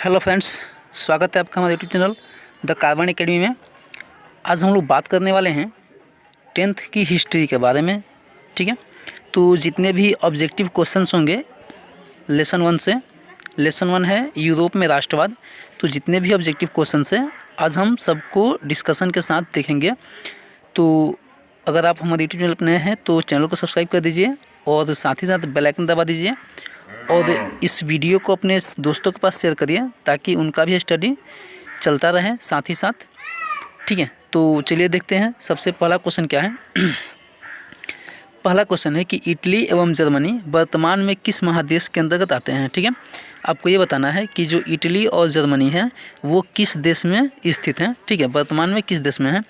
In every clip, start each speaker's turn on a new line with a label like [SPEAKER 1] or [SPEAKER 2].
[SPEAKER 1] Hello friends, स्वागत है आपका हमारे YouTube channel the carbon academy में। आज हम लोग बात करने वाले हैं 10th की हिस्ट्री के बारे में। ठीक है, तो जितने भी ऑब्जेक्टिव क्वेश्चंस होंगे लेसन 1 से, लेसन 1 है यूरोप में राष्ट्रवाद, तो जितने भी ऑब्जेक्टिव क्वेश्चंस हैं आज हम सबको डिस्कशन के साथ देखेंगे। तो अगर आप हमारे यूट्यूब चैनल पर नए हैं तो चैनल को सब्सक्राइब कर दीजिए और साथ ही साथ बेल आइकन दबा दीजिए और इस वीडियो को अपने दोस्तों के पास शेयर करिए ताकि उनका भी स्टडी चलता रहे साथ ही साथ। ठीक है, तो चलिए देखते हैं सबसे पहला क्वेश्चन क्या है। पहला क्वेश्चन है कि इटली एवं जर्मनी वर्तमान में किस महादेश के अंतर्गत आते हैं। ठीक है, आपको ये बताना है कि जो इटली और जर्मनी है वो किस देश में स्थित हैं। ठीक है, वर्तमान में किस देश में है,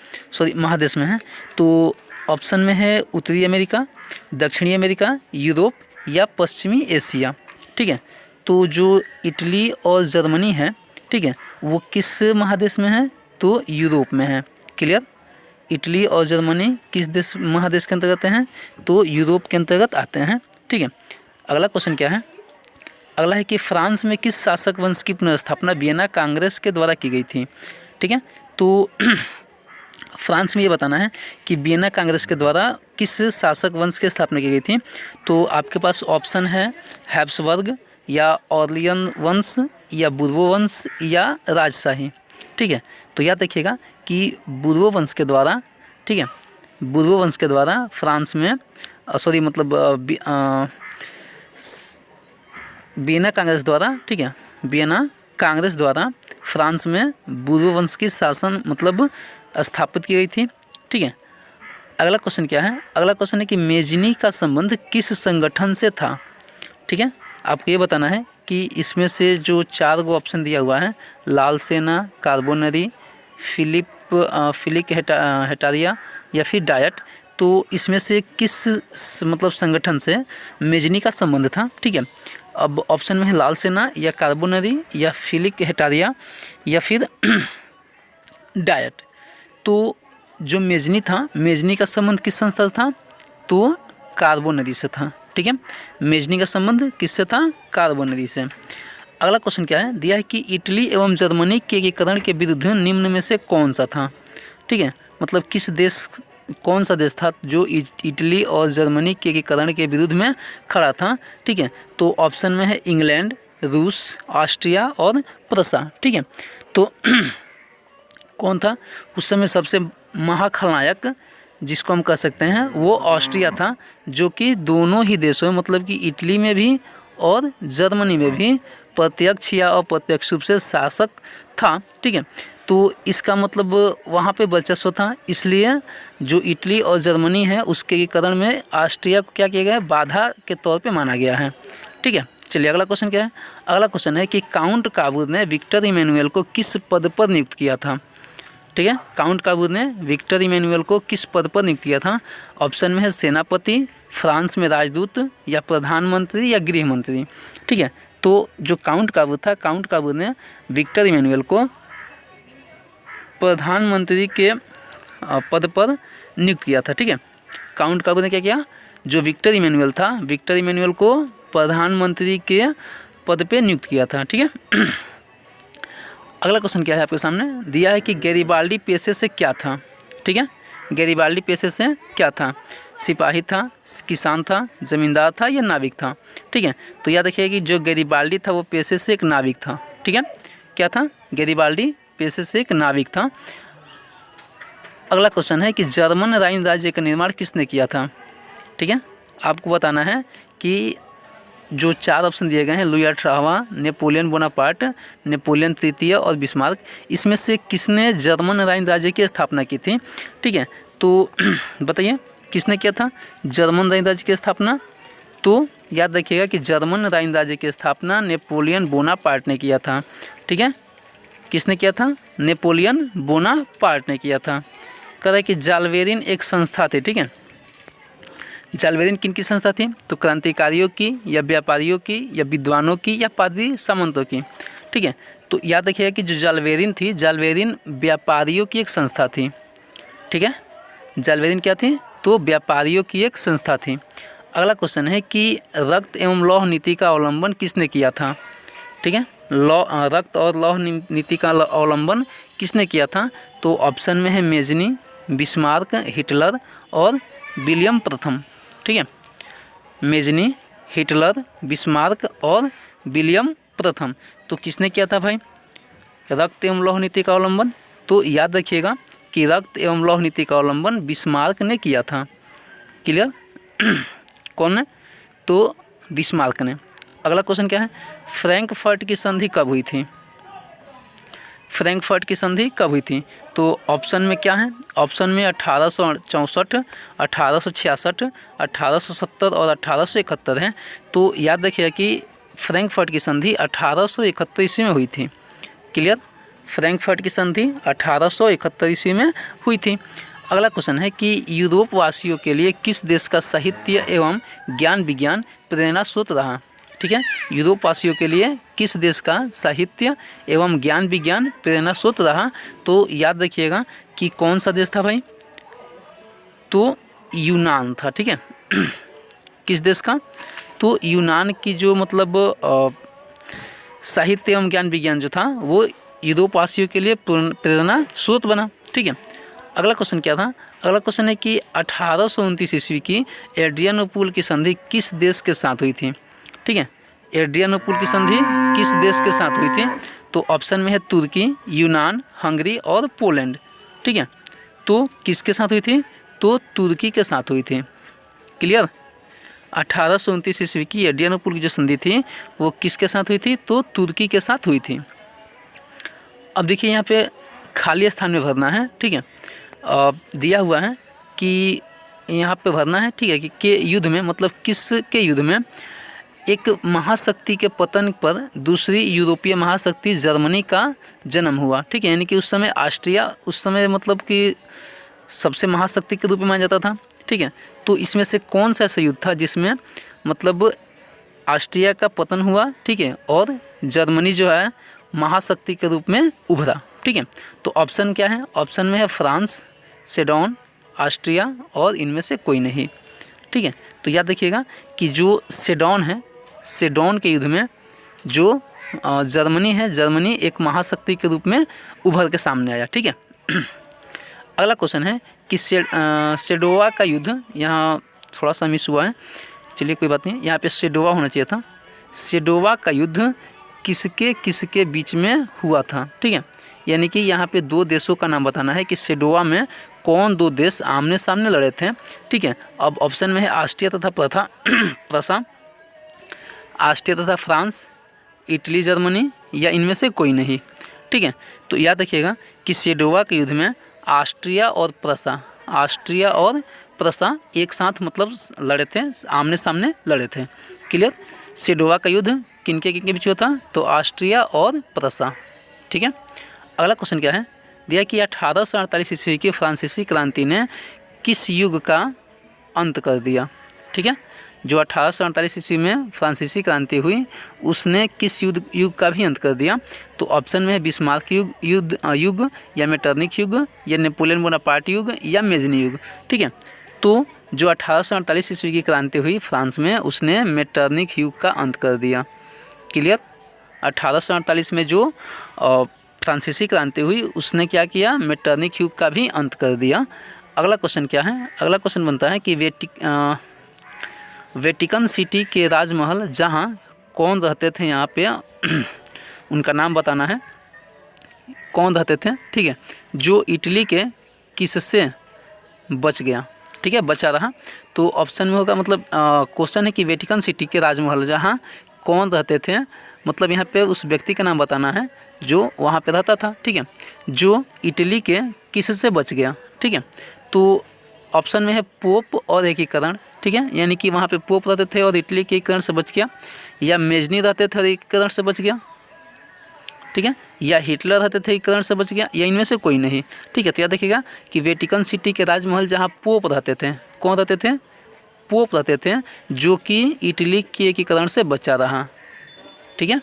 [SPEAKER 1] महादेश में है। तो ऑप्शन में है उत्तरी अमेरिका, दक्षिणी अमेरिका, यूरोप या पश्चिमी एशिया। ठीक है, तो जो इटली और जर्मनी है, ठीक है, वो किस महादेश में है, तो यूरोप में है। क्लियर, इटली और जर्मनी किस देश महादेश के अंतर्गत हैं, तो यूरोप के अंतर्गत आते हैं। ठीक है, अगला क्वेश्चन क्या है। अगला है कि फ्रांस में किस शासक वंश की पुनर्स्थापना वियना कांग्रेस के द्वारा की गई थी। ठीक है, तो फ्रांस में ये बताना है कि वियना कांग्रेस के द्वारा किस शासक वंश की स्थापना की गई थी। तो आपके पास ऑप्शन है हैब्सबर्ग या ऑर्लियन वंश या बुर्बो वंश या राजशाही। ठीक है, तो याद रखिएगा कि बुर्बो वंश के द्वारा, ठीक है, बुर्बो वंश के द्वारा फ्रांस में वियना कांग्रेस द्वारा, ठीक है, वियना कांग्रेस द्वारा फ्रांस में बुर्बो वंश की शासन स्थापित की गई थी। ठीक है, अगला क्वेश्चन क्या है। अगला क्वेश्चन है कि मेजनी का संबंध किस संगठन से था। ठीक है, आपको ये बताना है कि इसमें से जो 4 गो ऑप्शन दिया हुआ है, लाल सेना, कार्बोनरी, फिलिक हेटारिया या फिर डायट, तो इसमें से किस संगठन से मेजनी का संबंध था। ठीक है, अब ऑप्शन में है लाल सेना या कार्बोनरी या फिलिक हेटारिया या फिर डायट। तो जो मेजनी था, मेजनी का संबंध किस संस्था से था, तो कार्बोनरी से था। ठीक है, मेजनी का संबंध किससे था, कार्बोनरी से। अगला क्वेश्चन क्या है, दिया है कि इटली एवं जर्मनी के एकीकरण के विरुद्ध निम्न में से कौन सा था। ठीक है, मतलब किस देश, कौन सा देश था जो इटली और जर्मनी के एकीकरण के विरुद्ध में खड़ा था। ठीक है, तो ऑप्शन में है इंग्लैंड, रूस, ऑस्ट्रिया और प्रसा। ठीक है, तो कौन था उस समय सबसे महाखलनायक जिसको हम कह सकते हैं वो ऑस्ट्रिया था, जो कि दोनों ही देशों में, मतलब कि इटली में भी और जर्मनी में भी प्रत्यक्ष या अप्रत्यक्ष रूप से शासक था। ठीक है, तो इसका मतलब वहाँ पे वर्चस्व था, इसलिए जो इटली और जर्मनी है उसके एकीकरण में ऑस्ट्रिया को क्या किया गया है, बाधा के तौर पे माना गया है। ठीक है, चलिए अगला क्वेश्चन क्या है। अगला क्वेश्चन है कि काउंट काबूर ने विक्टर इमैनुअल को किस पद पर नियुक्त किया था। ठीक है, काउंट काबूर ने विक्टर इमैनुअल को किस पद पर नियुक्त किया था। ऑप्शन में है सेनापति, फ्रांस में राजदूत या प्रधानमंत्री या गृह मंत्री। ठीक है, तो जो काउंट काबूर था, काउंट काबूर ने विक्टर इमैनुअल को प्रधानमंत्री के पद पर नियुक्त किया था। ठीक है, काउंट काबूर ने क्या किया, जो विक्टर इमैनुअल था, विक्टर इमैनुअल को प्रधानमंत्री के पद पे नियुक्त किया था। ठीक है, अगला क्वेश्चन क्या है आपके सामने, दिया है कि गैरिबाल्डी पेशे से क्या था। ठीक है, गैरिबाल्डी पेशे से क्या था, सिपाही था, किसान था, ज़मींदार था या नाविक था। ठीक है, तो याद रखिए कि जो गैरिबाल्डी था वो पेशे से एक नाविक था। ठीक है, क्या था, गैरिबाल्डी पेशे से एक नाविक था। अगला क्वेश्चन है कि जर्मन राइन राज्य का निर्माण किसने किया था। ठीक है, आपको बताना है कि जो 4 ऑप्शन दिए गए हैं, लुई 18वां, नेपोलियन बोनापार्ट, नेपोलियन तृतीय और बिस्मार्क, इसमें से किसने जर्मन राइन राज्य की स्थापना की थी। ठीक है, तो बताइए किसने किया था जर्मन राइन राज्य की स्थापना। तो याद रखिएगा कि जर्मन राइन राज्य की स्थापना नेपोलियन बोनापार्ट ने किया था। ठीक है, किसने किया था, नेपोलियन बोनापार्ट ने किया था। कह रहा है कि जालवेरिन एक संस्था थी। ठीक है, जालवेरिन किन की संस्था थी, तो क्रांतिकारियों की या व्यापारियों की या विद्वानों की या पादरी सामंतों की। ठीक है, तो याद रखिएगा कि जो जालवेरिन थी, जालवेरिन व्यापारियों की एक संस्था थी। ठीक है, जालवेरिन क्या थी, तो व्यापारियों की एक संस्था थी। अगला क्वेश्चन है कि रक्त एवं लौह नीति का अवलंबन किसने किया था। ठीक है, रक्त और लौह नीति का अवलंबन किसने किया था? तो ऑप्शन में है मेजनी, बिस्मार्क, हिटलर और विलियम प्रथम। ठीक है, मेजनी, हिटलर, बिस्मार्क और विलियम प्रथम। तो किसने किया था भाई रक्त एवं लौह नीति का अवलंबन? तो याद रखिएगा कि रक्त एवं लौह नीति का अवलंबन बिस्मार्क ने किया था। क्लियर? कौन ने? तो बिस्मार्क ने। अगला क्वेश्चन क्या है? फ्रैंकफर्ट की संधि कब हुई थी? फ्रैंकफर्ट की संधि कब हुई थी? तो ऑप्शन में क्या है? ऑप्शन में 1864, 1866, 1870 और 1871 है। तो याद रखिएगा कि फ्रैंकफर्ट की संधि 1871 ईस्वी में हुई थी। क्लियर? फ्रैंकफर्ट की संधि 1871 ईस्वी में हुई थी। अगला क्वेश्चन है कि यूरोप वासियों के लिए किस देश का साहित्य एवं ज्ञान विज्ञान प्रेरणा स्रोत रहा? ठीक है, यूरोप वासियों के लिए किस देश का साहित्य एवं ज्ञान विज्ञान प्रेरणा स्रोत रहा? तो याद रखिएगा कि कौन सा देश था भाई? तो यूनान था। ठीक है, किस देश का? तो यूनान की जो मतलब साहित्य एवं ज्ञान विज्ञान जो था वो यूरोप वासियों के लिए प्रेरणा स्रोत बना। ठीक है, अगला क्वेश्चन क्या था? अगला क्वेश्चन है कि 1829 ईस्वी की एड्रियानोपुल की संधि किस देश के साथ हुई थी? ठीक है, एड्रियानोपुल की संधि किस देश के साथ हुई थी? तो ऑप्शन में है तुर्की, यूनान, हंगरी और पोलैंड। ठीक है, तो किसके साथ हुई थी? तो तुर्की के साथ हुई थी। क्लियर? 1829 ईस्वी की एड्रियानोपुल की जो संधि थी वो किसके साथ हुई थी? तो तुर्की के साथ हुई थी। अब देखिए यहाँ पे खाली स्थान में भरना है। ठीक है, दिया हुआ है कि यहाँ पे भरना है। ठीक है, कि के युद्ध में मतलब किस के युद्ध में एक महाशक्ति के पतन पर दूसरी यूरोपीय महाशक्ति जर्मनी का जन्म हुआ। ठीक है, यानी कि उस समय ऑस्ट्रिया उस समय मतलब कि सबसे महाशक्ति के रूप में माना जाता था। ठीक है, तो इसमें से कौन सा ऐसा युद्ध था जिसमें मतलब ऑस्ट्रिया का पतन हुआ? ठीक है, और जर्मनी जो है महाशक्ति के रूप में उभरा। ठीक है, तो ऑप्शन क्या है? ऑप्शन में है फ्रांस, सेडोन, ऑस्ट्रिया और इनमें से कोई नहीं। ठीक है, तो याद रखिएगा कि जो सेडोन है, सेडोन के युद्ध में जो जर्मनी है, जर्मनी एक महाशक्ति के रूप में उभर के सामने आया। ठीक है, अगला क्वेश्चन है कि सेडोवा का युद्ध, यहाँ थोड़ा सा मिस हुआ है, चलिए कोई बात नहीं, यहाँ पे सेडोवा होना चाहिए था। सेडोवा का युद्ध किसके किसके बीच में हुआ था? ठीक है, यानी कि यहाँ पे दो देशों का नाम बताना है कि सेडोवा में कौन दो देश आमने सामने लड़े थे। ठीक है, अब ऑप्शन में है ऑस्ट्रिया तथा प्रसा, ऑस्ट्रिया तथा फ्रांस, इटली, जर्मनी या इनमें से कोई नहीं। ठीक है, तो याद रखिएगा कि सेडोवा के युद्ध में ऑस्ट्रिया और प्रसा एक साथ मतलब लड़े थे, आमने सामने लड़े थे। क्लियर? सेडोवा का युद्ध किनके बीच हुआ था? तो ऑस्ट्रिया और प्रसा। ठीक है, अगला क्वेश्चन क्या है? दिया कि 1848 ईस्वी की फ्रांसीसी क्रांति ने किस युग का अंत कर दिया? ठीक है, जो 1848 ईस्वी में फ्रांसीसी क्रांति हुई उसने किस युग का भी अंत कर दिया? तो ऑप्शन में है बिस्मार्क युग या मेटरनिक युग या नेपोलियन बोनापार्ट युग या मेजनी युग। ठीक है, तो जो 1848 ईस्वी की क्रांति हुई फ्रांस में उसने मेटरनिक युग का अंत कर दिया। क्लियर? 1848 में जो फ्रांसीसी क्रांति हुई उसने क्या किया? मेटरनिक युग का भी अंत कर दिया। अगला क्वेश्चन क्या है? अगला क्वेश्चन बनता है कि वेटिकन सिटी के राजमहल जहाँ कौन रहते थे, यहाँ पे उनका नाम बताना है, कौन रहते थे। ठीक है, जो इटली के किससे बच गया? ठीक है, बचा रहा। तो ऑप्शन में होगा मतलब क्वेश्चन है कि वेटिकन सिटी के राजमहल जहाँ कौन रहते थे, मतलब यहाँ पे उस व्यक्ति का नाम बताना है जो वहाँ पे रहता था। ठीक है, जो इटली के किससे बच गया? ठीक है, तो ऑप्शन में है पोप और एकीकरण। ठीक है, यानी कि वहाँ पे पोप रहते थे और इटली के एकीकरण से बच गया, या मेजनी रहते थे और एकीकरण से बच गया। ठीक है, या हिटलर रहते थे एकीकरण से बच गया, या इनमें से कोई नहीं। ठीक है, तो याद देखिएगा कि वेटिकन सिटी के राजमहल जहाँ पोप रहते थे, कौन रहते थे? पोप रहते थे, जो कि इटली के एकीकरण से बचा रहा। ठीक है,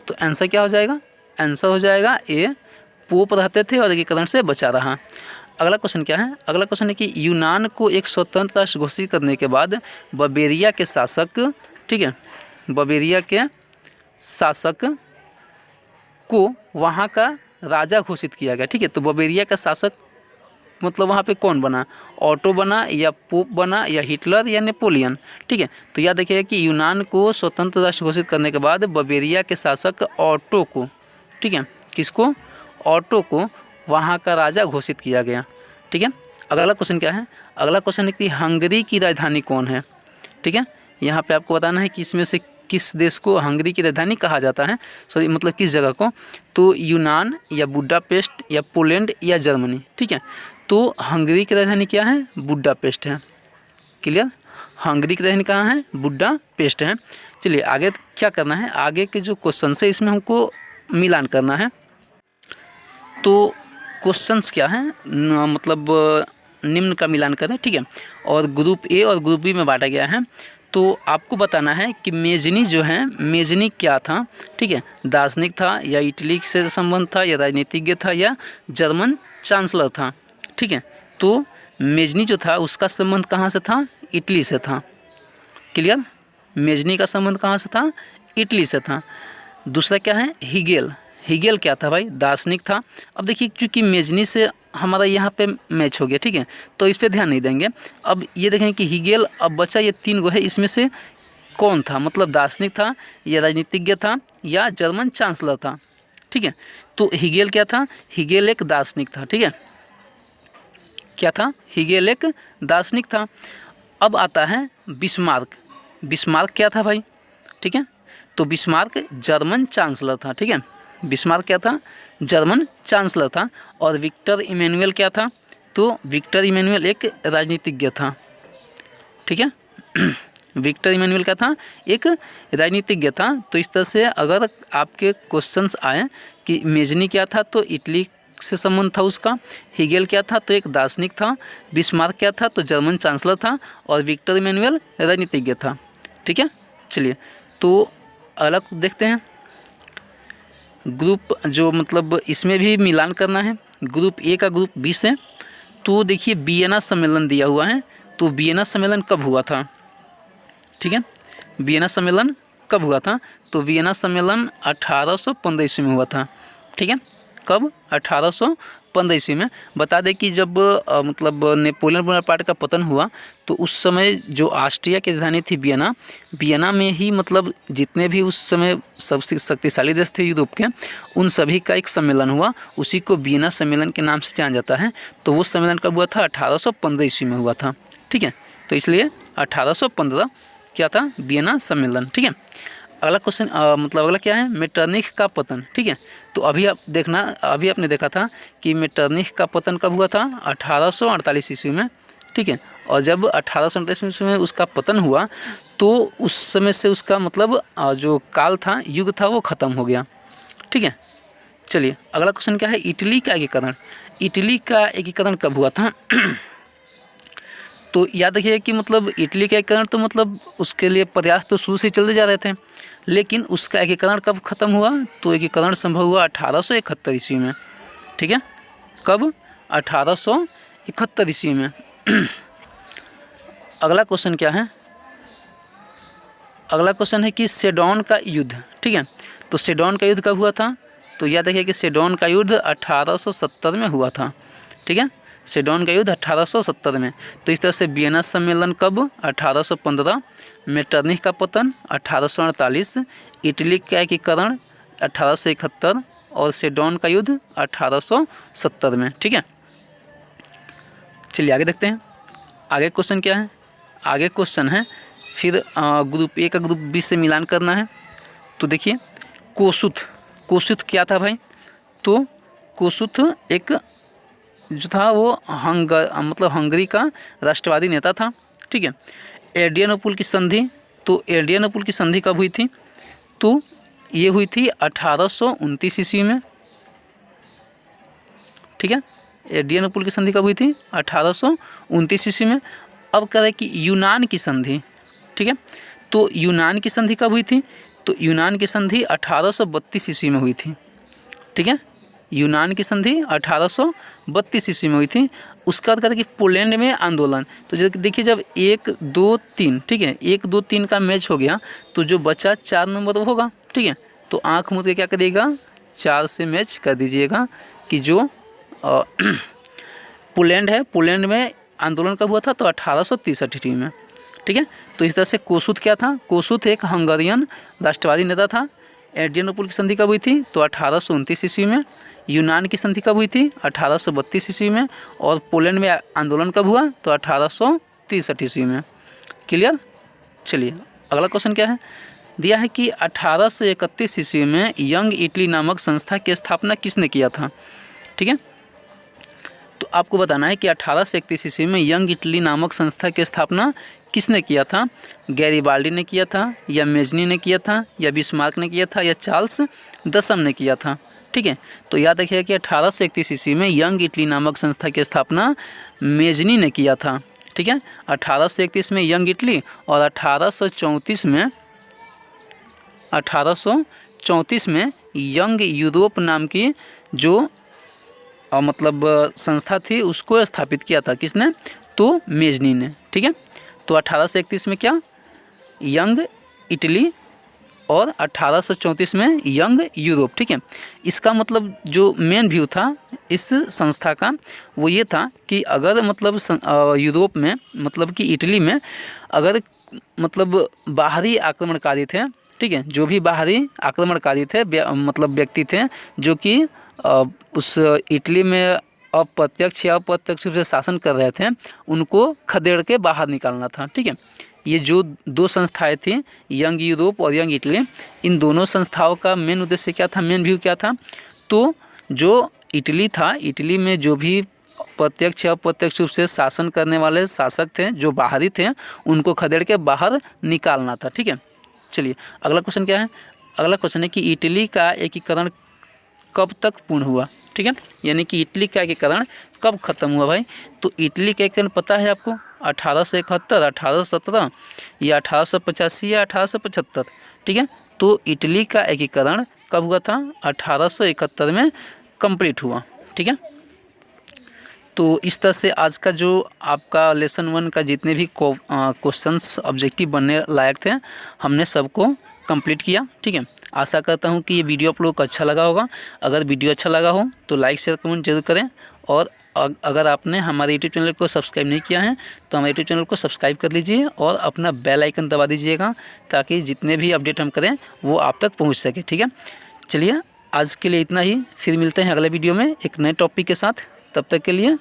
[SPEAKER 1] तो आंसर क्या हो जाएगा? आंसर हो जाएगा ए, पोप रहते थे और एकीकरण से बचा रहा। अगला क्वेश्चन क्या है? अगला क्वेश्चन है कि यूनान को एक स्वतंत्र राष्ट्र घोषित करने के बाद बवेरिया के शासक, ठीक है, बवेरिया के शासक को वहाँ का राजा घोषित किया गया। ठीक है, तो बवेरिया का शासक मतलब वहाँ पे कौन बना, ऑटो बना या पोप बना या हिटलर या नेपोलियन। ठीक है, तो याद रखिएगा कि यूनान को स्वतंत्र राष्ट्र घोषित करने के बाद बवेरिया के शासक ऑटो को, ठीक है, किसको, ऑटो को वहाँ का राजा घोषित किया गया। ठीक है, अगला क्वेश्चन क्या है, अगला क्वेश्चन है कि हंगरी की राजधानी कौन है। ठीक है, यहाँ पे आपको बताना है कि इसमें से किस देश को हंगरी की राजधानी कहा जाता है, सॉरी मतलब किस जगह को, तो यूनान या बुडापेस्ट या पोलैंड या जर्मनी। ठीक है, तो हंगरी की राजधानी क्या है, बुडापेस्ट है। क्लियर, हंगरी की राजधानी कहाँ है, बुडापेस्ट है। चलिए आगे क्या करना है, आगे के जो क्वेश्चन है इसमें हमको मिलान करना है। तो क्वेश्चंस क्या है, मतलब निम्न का मिलान करें। ठीक है, और ग्रुप ए और ग्रुप बी में बांटा गया है। तो आपको बताना है कि मेजनी जो है, मेजनी क्या था। ठीक है, दार्शनिक था या इटली से संबंध था या राजनीतिज्ञ था या जर्मन चांसलर था। ठीक है, तो मेजनी जो था उसका संबंध कहाँ से था, इटली से था। क्लियर, मेजनी का संबंध कहाँ से था, इटली से था। दूसरा क्या है, हिगेल, हिगेल क्या था भाई, दार्शनिक था। अब देखिए क्योंकि मेजनी से हमारा यहाँ पे मैच हो गया, ठीक है, तो इस पर ध्यान नहीं देंगे। अब ये देखें कि हिगेल, अब बचा ये 3 गो है, इसमें से कौन था, मतलब दार्शनिक था या राजनीतिज्ञ था या जर्मन चांसलर था। ठीक है, तो हिगेल क्या था, हिगेल एक दार्शनिक था। ठीक है, क्या था, हिगेल एक दार्शनिक था। अब आता है बिस्मार्क, बिस्मार्क क्या था भाई। ठीक है, तो बिस्मार्क जर्मन चांसलर था। ठीक है, बिस्मार्क क्या था, जर्मन चांसलर था। और विक्टर इमैनुअल क्या था, तो विक्टर इमैनुअल एक राजनीतिज्ञ था। ठीक है, विक्टर इमैनुअल क्या था, एक राजनीतिज्ञ था। तो इस तरह से अगर आपके क्वेश्चंस आए कि मेजनी क्या था, तो इटली से संबंध था उसका, हिगेल क्या था, तो एक दार्शनिक था, बिस्मार्क क्या था, तो जर्मन चांसलर था, और विक्टर इमैनुअल राजनीतिज्ञ था। ठीक है, चलिए तो अलग देखते हैं। ग्रुप जो मतलब इसमें भी मिलान करना है, ग्रुप ए का ग्रुप बी से। तो देखिए वियना सम्मेलन दिया हुआ है, तो वियना सम्मेलन कब हुआ था। ठीक है, वियना सम्मेलन कब हुआ था, तो वियना सम्मेलन 1815 ईस्वी में हुआ था। ठीक है, कब, 1815 ईस्वी में। बता दें कि जब मतलब नेपोलियन बोनापार्ट का पतन हुआ, तो उस समय जो ऑस्ट्रिया की राजधानी थी वियना, वियना में ही मतलब जितने भी उस समय सबसे शक्तिशाली देश थे यूरोप के, उन सभी का एक सम्मेलन हुआ, उसी को वियना सम्मेलन के नाम से जाना जाता है। तो वो सम्मेलन कब हुआ था, 1815 ईस्वी में हुआ था। ठीक है, तो इसलिए 1815 क्या था, वियना सम्मेलन। ठीक है, अगला क्वेश्चन मतलब अगला क्या है, मेटरनिख का पतन। ठीक है, तो अभी आप देखना, अभी आपने देखा था कि मेटरनिख का पतन कब हुआ था, 1848 ईस्वी में। ठीक है, और जब 1848 ईस्वी में उसका पतन हुआ, तो उस समय से उसका मतलब जो काल था, युग था, वो ख़त्म हो गया। ठीक है, चलिए अगला क्वेश्चन क्या है, इटली का एकीकरण। इटली का एकीकरण कब हुआ था तो याद रखिए कि मतलब इटली का एकीकरण तो मतलब उसके लिए प्रयास तो शुरू से चलते जा रहे थे, लेकिन उसका एकीकरण कब खत्म हुआ, तो एकीकरण संभव हुआ 1871 ईस्वी में। ठीक है, कब, 1871 ईस्वी में। अगला क्वेश्चन क्या है, अगला क्वेश्चन है कि सेडोन का युद्ध। ठीक है, तो सेडोन का युद्ध कब हुआ था, तो याद रखिए कि सेडोन का युद्ध 1870 में हुआ था। ठीक है, सेडोन का युद्ध 1870 में। तो इस तरह से वियना सम्मेलन कब, 1815, मेटरनिख का पतन 1848, इटली का एकीकरण 1871 और सेडोन का युद्ध 1870 में। ठीक है, चलिए आगे देखते हैं। आगे क्वेश्चन क्या है, आगे क्वेश्चन है फिर ग्रुप ए का ग्रुप बी से मिलान करना है। तो देखिए कोसुथ, कोसुथ क्या था भाई, तो कोसुथ एक जो था वो मतलब हंगरी का राष्ट्रवादी नेता था। ठीक है, एड्रियानोपुल की संधि, तो एड्रियानोपुल की संधि कब हुई थी, तो ये हुई थी 1829 ईस्वी में। ठीक है, एड्रियानोपुल की संधि कब हुई थी, 1829 ईस्वी में। अब कह रहे हैं कि यूनान की संधि। ठीक है, तो यूनान की संधि कब हुई थी, तो यूनान की संधि 1832 ईस्वी में हुई थी। ठीक है, यूनान की संधि 1832 ईस्वी में हुई थी। उसका बाद कहते हैं कि पोलैंड में आंदोलन। तो देखिए जब 1, 2, 3, ठीक है, 1, 2, 3 का मैच हो गया, तो जो बचा 4 नंबर होगा। ठीक है, तो आँख मूंद के क्या करिएगा, 4 से मैच कर दीजिएगा कि जो पोलैंड है, पोलैंड में आंदोलन कब हुआ था, तो 1863 ईस्वी में। ठीक है, तो इस तरह से कोसुत क्या था, कोसुत एक हंगेरियन राष्ट्रवादी नेता था। एड्रियानोपुल की संधि कब हुई थी, तो 1829 ईस्वी में। यूनान की संधि कब हुई थी, 1832 ईस्वी में। और पोलैंड में आंदोलन कब हुआ, तो 1863 ईस्वी में। क्लियर। चलिए अगला क्वेश्चन क्या है, दिया है कि 1831 ईस्वी में यंग इटली नामक संस्था की स्थापना किसने किया था। ठीक है, तो आपको बताना है कि 1831 ईस्वी में यंग इटली नामक संस्था की स्थापना किसने किया था। गैरिबाल्डी ने किया था, या मेजनी ने किया था, या बिस्मार्क ने किया था, या चार्ल्स दशम ने किया था। ठीक है, तो याद रखिएगा कि 1831 ईस्वी में यंग इटली नामक संस्था की स्थापना मेजनी ने किया था। ठीक है, 1831 में यंग इटली और 1834 में यंग यूरोप नाम की जो मतलब संस्था थी उसको स्थापित किया था। किसने, तो मेजनी ने। ठीक है, तो 1831 में क्या, यंग इटली और 1834 में यंग यूरोप। ठीक है, इसका मतलब जो मेन व्यू था इस संस्था का वो ये था कि अगर मतलब यूरोप में मतलब कि इटली में अगर मतलब बाहरी आक्रमणकारी थे, ठीक है, जो भी बाहरी आक्रमणकारी थे मतलब व्यक्ति थे जो कि उस इटली में अप्रत्यक्ष या अप्रत्यक्ष रूप से शासन कर रहे थे, उनको खदेड़ के बाहर निकालना था। ठीक है, ये जो दो संस्थाएं थी, यंग यूरोप और यंग इटली, इन दोनों संस्थाओं का मेन उद्देश्य क्या था, मेन व्यू क्या था, तो जो इटली था, इटली में जो भी प्रत्यक्ष या अप्रत्यक्ष रूप से शासन करने वाले शासक थे जो बाहरी थे, उनको खदेड़ के बाहर निकालना था। ठीक है, चलिए अगला क्वेश्चन क्या है, अगला क्वेश्चन है कि इटली का एकीकरण कब तक पूर्ण हुआ। ठीक है, यानी कि इटली का एकीकरण कब खत्म हुआ भाई, तो इटली का एकीकरण पता है आपको, 1871, 1817 या 1885 या 1875। ठीक है, तो इटली का एकीकरण कब हुआ था, 1871 में कंप्लीट हुआ। ठीक है, तो इस तरह से आज का जो आपका लेसन 1 का जितने भी क्वेश्चंस ऑब्जेक्टिव बनने लायक थे हमने सबको कंप्लीट किया। ठीक है, आशा करता हूँ कि ये वीडियो आप लोगों को अच्छा लगा होगा। अगर वीडियो अच्छा लगा हो तो लाइक शेयर कमेंट जरूर करें, और अगर आपने हमारे यूट्यूब चैनल को सब्सक्राइब नहीं किया है तो हमारे यूट्यूब चैनल को सब्सक्राइब कर लीजिए और अपना बेल आइकन दबा दीजिएगा ताकि जितने भी अपडेट हम करें वो आप तक पहुँच सके। ठीक है, चलिए आज के लिए इतना ही, फिर मिलते हैं अगले वीडियो में एक नए टॉपिक के साथ। तब तक के लिए